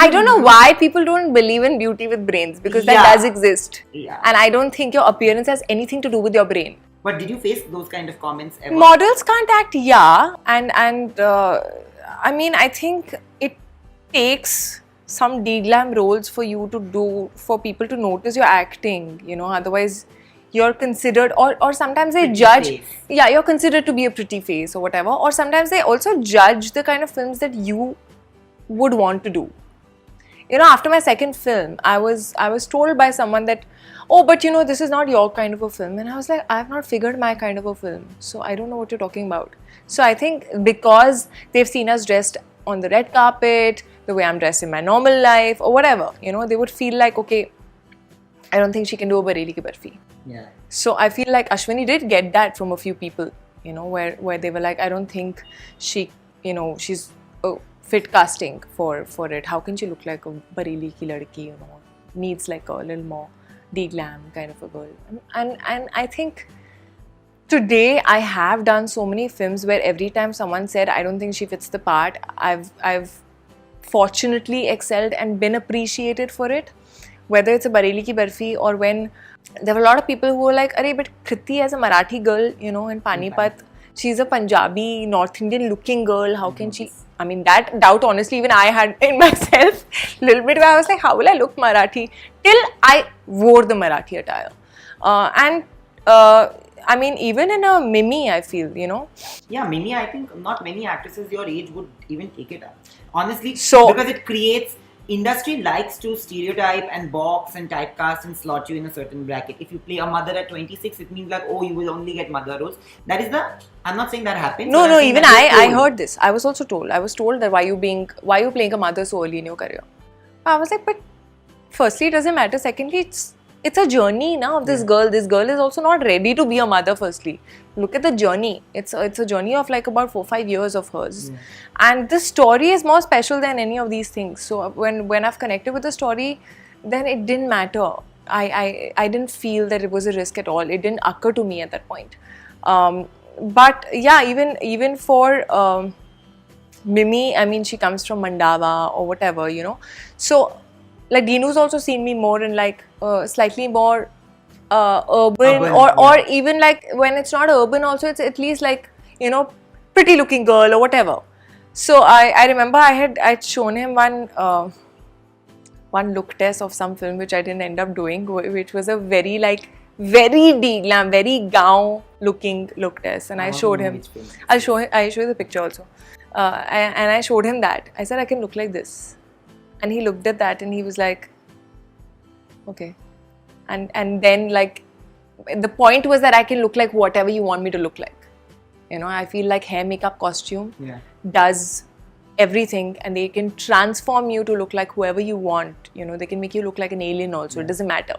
I don't know why people don't believe in beauty with brains, because that does exist. Yeah. And I don't think your appearance has anything to do with your brain. But did you face those kind of comments ever? Models can't act, and I mean, I think it takes some de-glam roles for you to do, for people to notice you're acting, you know, otherwise you're considered, or sometimes they Pretty judge, face. yeah, you're considered to be a pretty face or whatever, or sometimes they also judge the kind of films that you would want to do. You know, after my second film, I was told by someone that, oh, but you know, this is not your kind of a film. And I was like, I have not figured my kind of a film, so I don't know what you're talking about. So I think because they've seen us dressed on the red carpet, the way I'm dressed in my normal life or whatever, you know, they would feel like, okay, I don't think she can do a Bareli Ki Barfi. Yeah. So I feel like Ashwini did get that from a few people, you know, where they were like, I don't think she, you know, she's fit casting for it. How can she look like a Bareli ki ladki, you know, needs like a little more de-glam kind of a girl. And I think today I have done so many films where every time someone said, I don't think she fits the part, I've fortunately excelled and been appreciated for it. Whether it's a Bareli Ki Barfi, or when there were a lot of people who were like, Arey, but Kriti as a Marathi girl, you know, in Panipat, she's a Punjabi, North Indian looking girl, how can she? I mean, that doubt honestly even I had in myself a little bit, where I was like, how will I look Marathi? Till I wore the Marathi attire. I mean, even in a Mimi, I feel, you know. Yeah, Mimi, I think not many actresses your age would even take it up. Honestly, So- because it creates, industry likes to stereotype and box and typecast and slot you in a certain bracket. If you play a mother at 26, it means like, oh, you will only get mother roles. That is the, I'm not saying that happens. No, but I'm no, saying even that you're I told. heard this. I was also told. I was told that why you playing a mother so early in your career. I was like, but firstly, it doesn't matter. Secondly, it's a journey now of this girl. This girl is also not ready to be a mother, firstly. Look at the journey. It's a journey of like about 4-5 years of hers. Yeah. And the story is more special than any of these things. So when I've connected with the story, then it didn't matter. I didn't feel that it was a risk at all. It didn't occur to me at that point. But yeah, even for Mimi, I mean, she comes from Mandava or whatever, you know. So like Dinu's also seen me more in like slightly more urban, or even like when it's not urban also, it's at least like, you know, pretty looking girl or whatever. So I remember I'd shown him one look test of some film which I didn't end up doing, which was a very de-glam, very gaon looking look test, and I showed him. I'll show you the picture also. And I showed him that. I said, I can look like this. And he looked at that and he was like, okay. And then like, the point was that I can look like whatever you want me to look like. You know, I feel like hair, makeup, costume does everything, and they can transform you to look like whoever you want. You know, they can make you look like an alien also. It doesn't matter.